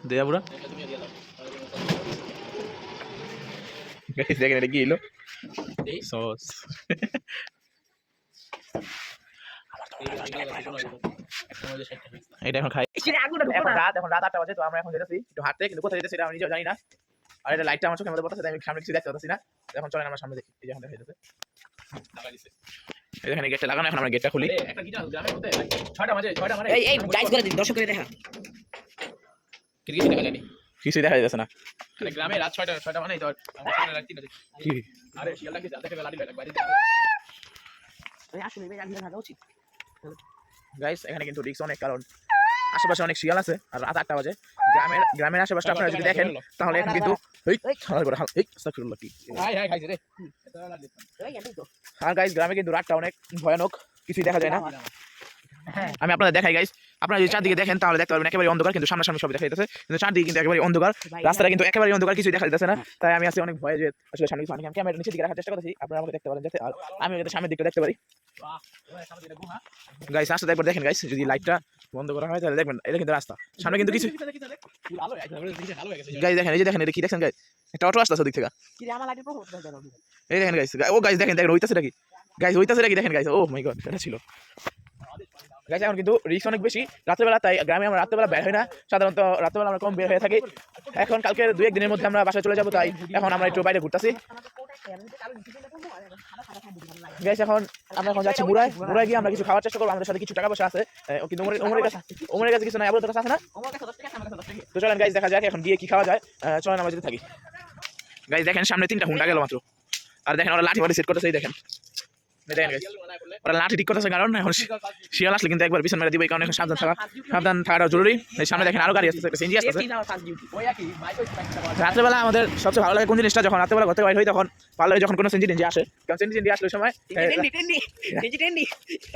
দেয়া পুরা দেখেন এটা কি এলো সস এটা এখন খাই এখন রাত 8টা বাজে তো আমরা এখন যেতেছি একটু হাঁটতে কিন্তু কোথায় যেতেছি এটা আমি নিজেও জানি না আর এটা লাইটটা আমার চোখের মধ্যে পড়তেছে আমি সামনে কিছু দেখতে পাচ্ছি না এখন চলেন আমরা সামনে দেখি এই যে এখন দেখা যাচ্ছে এখানে গেটটা লাগানো এখন আমরা গেটটা খুলি একটা গিটার গ্রামের মধ্যে 6টা বাজে এই গাইস করে দিন দর্শক করে দেখা কিছু দেখা যায়নি কিছু দেখা যাচ্ছে না আরে গ্রামে রাত 6টা মানে তো আমরা রাত 3টা কি আরে শিয়ালটা কি জানতে লাঠি লাগে বাইরে ওই আসলে ভাই আগে থাকা উচিত গাইস এখানে কিন্তু রিস্ক অনেক কারণ আশেপাশে অনেক শিয়াল আছে আর রাত 8টা বাজে গ্রামের আশেপাশে আপনারা যদি দেখেন তাহলে এখন কিন্তু আস্তাগফিরুল্লাহ কি হাই খাইছে রে আর গাইস গ্রামে কিন্তু রাতটা অনেক ভয়ানক কিছুই দেখা যায় না আমি আপনাদের দেখাই গাইস আপনারা যদি চারদিকে দেখেন তাহলে দেখতে পারবেন একেবারে অন্ধকার কিন্তু সামনাসামনি সব দেখা যাচ্ছে কিন্তু চারদিকে কিন্তু একেবারে অন্ধকার রাস্তাটা কিন্তু একেবারে অন্ধকার কিছুই দেখা যাচ্ছে না তাই আমি আছি অনেক ভয়ে যে আসলে সামনে কিছু আমি ক্যামেরা নিচে দিকে রাখার চেষ্টা করতেছি আপনারা আমাকে দেখতে পারেন যাতে আর আমি যাতে সামনের দিকটা দেখতে পারি গাইস রাস্তাটা একবার দেখেন গাইস যদি লাইটটা বন্ধ করা হয় তাহলে দেখবেন এটা কিন্তু রাস্তা সামনে কিন্তু কিছু গাইস দেখেন এই যে দেখেন এটা কি দেখছেন গাইস একটা অটো আসছে ওদিক থেকে কি আমার লাইটের প্রভাব পড়ছে এই দেখেন গাইস ও গাইস দেখেন হইতাছে নাকি গাইস হইতাছে নাকি দেখেন গাইস ও মাই গড এটা ছিল গাইস এখন কিন্তু রিস্ক অনেক বেশি রাত্রেবেলা তাই গ্রামে আমরা রাত্রেবেলা বের হয় না সাধারণত রাত্রেবেলা আমরা কম বের হয়ে থাকি এখন কালকে 2-1 দিনের মধ্যে আমরা বাসায় চলে যাবো তাই এখন আমরা একটু বাইরে ঘুরতেছি গাইস এখন আমরা এখন যাচ্ছি মুরায় গিয়ে আমরা কিছু খাওয়ার চেষ্টা করবো আমাদের সাথে কিছু টাকা পয়সা আছে কিন্তু ওমরের কাছে কিছু নাই আপনাদের কাছে আছে না তো চলেন গাইস দেখা যাক এখন গিয়ে কি খাওয়া যায় চলেন আমরা যেতে থাকি গাইস দেখেন সামনে 3টা হুন্ডা গেল মাত্র আর দেখেন ওরা লাঠি বাড়ি সেট করতেছে এই দেখেন ওরা লাঠি ঠিক করতেছে কারণ এখন শিয়াল আসলে কিন্তু একবার পিছন মেরে দিবে এই কারণে এখন সাবধান থাকাটা জরুরি এই সামনে দেখেন আরো গাড়ি আসতেছে একটা সিএনজি আসতেছে রাত্রেবেলা আমাদের সবচেয়ে ভালো লাগে কোন জিনিসটা যখন রাত্রেবেলা ঘর থেকে বাইরে হই তখন ভালো লাগে যখন কোনো সিএনজি আসে কারণ সিএনজি আসলে ওই সময়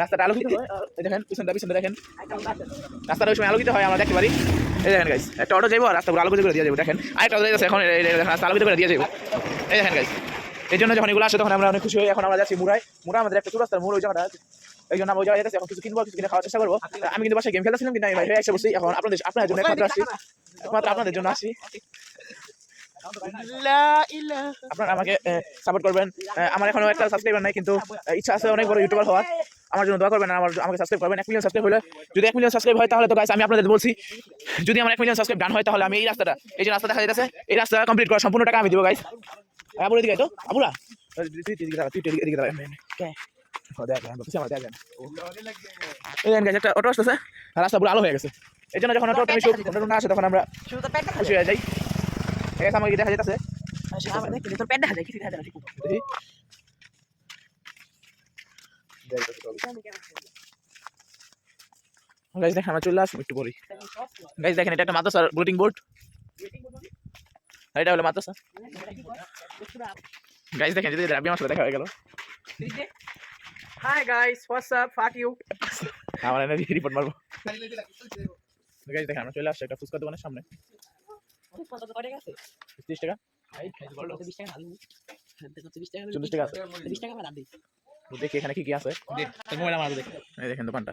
রাস্তাটা আলোকিত হয় দেখেন পিছনটা দেখেন রাস্তাটা ওই সময় আলোকিত হয় আমরা দেখতে পারি এই দেখেন গাইস একটা অটো যাইবো রাস্তাগুলো আলোকিত করে দিয়ে যাবো দেখেন আরেকটা অটো যাইতেছে এখন রাস্তা আলোকিত করে দিয়ে যাবো এই দেখেন গাইস এই জন্য যখন এগুলো আসে তখন আমরা অনেক খুশি হই এখন আমরা যাচ্ছি মুরায় আমাদের একটা চুরাস্তার মোড় ওই জায়গাটা এই জন্য আমরা ওই জায়গায় যাচ্ছি এখন কিছু কিনবো কিছু কিনে খাওয়ার চেষ্টা করবো আমি কিন্তু বাসায় গেম খেলতেছিলাম কিন্তু আমি ভাই এসে বসছি এখন আপনাদের জন্য একমাত্র আপনাদের জন্য আসি আপনারা আমাকে সাপোর্ট করবেন আমার এখনো একটা সাবস্ক্রাইবার নাই কিন্তু ইচ্ছা আছে অনেক বড় ইউটিউবার হওয়ার আমার জন্য দোয়া করবেন আমাকে সাবস্ক্রাইব করবেন 1 মিলিয়ন সাবস্ক্রাইব হলে যদি 1 মিলিয়ন সাবস্ক্রাইব হয় তাহলে তো গাইস আমি আপনাদের বলছি যদি আমার 1 মিলিয়ন সাবস্ক্রাইব ডান হয় তাহলে আমি এই রাস্তাটা এই যে রাস্তা দেখা যাচ্ছে এই রাস্তা কমপ্লিট করার সম্পূর্ণ টাকা আমি দিব গাইস আবুরা দিকে তো আবুরা তুই এদিকে দাঁড়া কে একটা অটো আসতেছে রাস্তা পুরো আলো হয়ে গেছে এই জন্য যখন অটো না আসে তখন আমরা খুশি হয়ে যাই আমাকে দেখা যেতেছে দেখেন আমরা চলে আসবো একটু পরে গাইস দেখেন এটা একটা মাদ্রাসার বুলেটিং বোর্ড এটা হলো মাদ্রাসা গাইস দেখেন যদি রাবি আমার সাথে দেখা হয়ে গেল hi guys what's up fuck you আমার এনে রিপোর্ট মারবো গাইস দেখেন আমরা চলে আসছি একটা ফুচকা দোকানের সামনে 30 টাকা 40 টাকা আছে 20 টাকা আমার দিই দেখি এখানে কি কি আছে মোবাইল আমার দেখেন এই দেখেন দোকানটা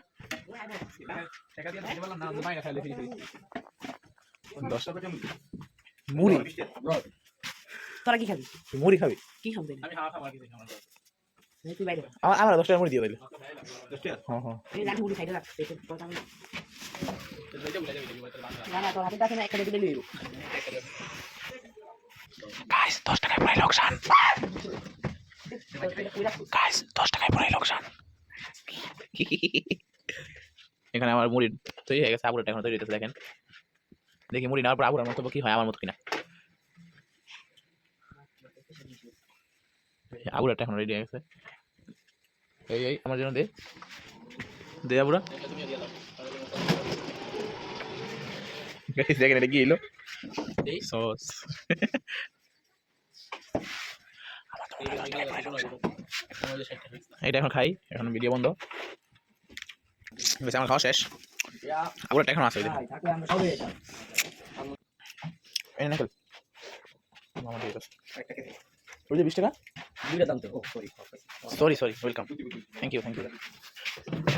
টাকা দিয়ে দিতে বললাম না মাইনা খাইলে ফ্রি 10 টাকা মুড়ি তোরা কি খাবি মুড়ি খাবি কি খাবি আমি খাওয়া কিছু খাবো তুই বাইরে আমার 10 টাকা মুড়ি দিয়ে দিলে 10 টাকা হ্যাঁ এই লাঠি মুড়ি খাইতে রাখ না তোর হাতে কাছে না একটা দিলে লইব গাইস 10 টাকায় পুরো লোকসান গাইস 10 টাকায় পুরো লোকসান এখানে আমার মুড়ি তৈরি হয়ে গেছে আবুরাটা এখন তৈরি হইতেছে দেখেন দেখি মুড়ি নেওয়ার পর আবুরার মতো কি হয় আমার মতো কিনা আবুরাটা এখন রেডি হয়ে গেছে এই আমার জন্য দে আবুরা গাইস দেখেন এটা কি এলো সস এটা এখন খাই এখন ভিডিও বন্ধ আমার খাওয়া শেষ আবুরাটা এখন আছে এই না 20 টাকা sorry welcome thank you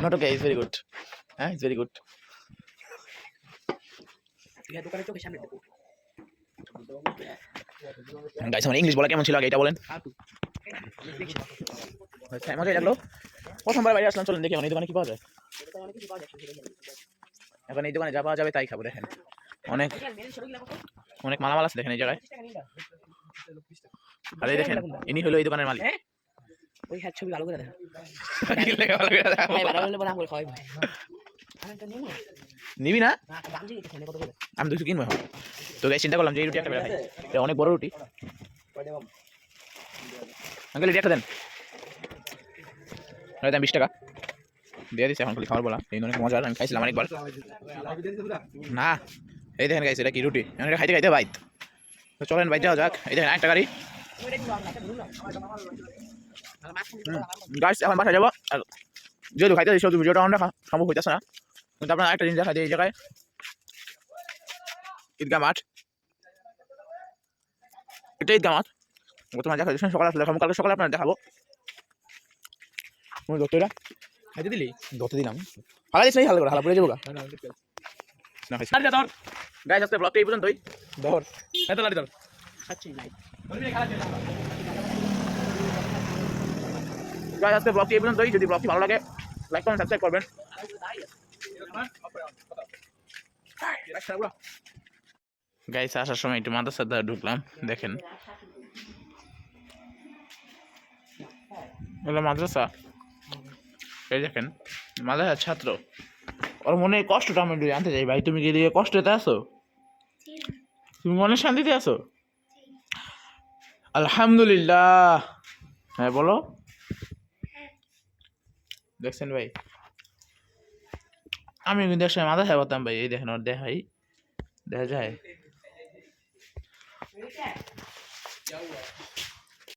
not okay it's very good it's very good তুই দোকানে চোখের সামনে দেখো গাইস আমার ইংলিশ বলা কেমন ছিল আগে এটা বলেন ফালতু আচ্ছা মজাই লাগলো প্রথমবার বাইরে আসলাম চলেন দেখি এখন এই দোকানে কি পাওয়া যায় এখন এই দোকানে যা পাওয়া যাবে তাই খাবো দেখেন অনেক অনেক মালামাল আছে দেখেন এই জায়গায় আর এই দেখেন ইনি হলো এই দোকানের মালিক ওই হ্যাঁ ছবি ভালো করে দেখা কি লেগে ভালো করে দেখাবো? ভাই ভালো হলে বলা করে খাওয়াই ভাই আমি তো নেব নিবি না না দাম জিজ্ঞেস করতে কত করে আমি দুশো কিনবো এখন তো গাইস চিন্তা করলাম যে এই রুটি একটা বেড়া খাই এটা অনেক বড় রুটি আঙ্কেল এটা একটা দেন এটা দাম 20 টাকা দিয়ে দিচ্ছি এখন খালি খাবার বলা এই অনেক মজার আমি খাইছিলাম অনেকবার না এই দেখেন গাইস এটা কি রুটি আমি এটা খাইতে খাইতে বাইত তো চলেন বাইতে যাওয়া যাক এই দেখেন একটা গাড়ি গাইস এখন বাসায় যাবো আর যেহেতু খাইতে দিচ্ছি ভিডিওটা অনেক সম্ভব হইতেছে না কিন্তু আপনার একটা জিনিস দেখা যায় এই জায়গায় ঈদগাহ মাঠ এটা ঈদগাহ মাঠ তোমার দেখা যাচ্ছে সকালে আসলে দেখাবো কালকে সকালে আপনার দেখাবো তুমি ধরতে এটা খাইতে দিলি ধরতে দিলাম হালা দিস নাই হালা করে হালা পড়ে যাবো গা না খাইছি গাইস আজকে ব্লগটা এই পর্যন্তই ধর এত লাড়ি ধর খাচ্ছি নাই গাইস আজকে ব্লগটি এই পর্যন্তই যদি ব্লগটি ভালো লাগে লাইক কমেন্ট সাবস্ক্রাইব করবেন গাইস আসার সময় একটু মাদ্রাসার ধারে ঢুকলাম দেখেন হলো মাদ্রাসা এই দেখেন মাদ্রাসার ছাত্র ওর মনে কষ্টটা আমি একটু জানতে চাই ভাই তুমি কি এদিকে কষ্টতে আছো তুমি মনে শান্তিতে আছো আলহামদুলিল্লাহ হ্যাঁ বলো দেখছেন ভাই আমি কিন্তু একসময় মাদ্রাসায় পড়তাম ভাই এই দেখেন ওর দেখাই দেখা যায়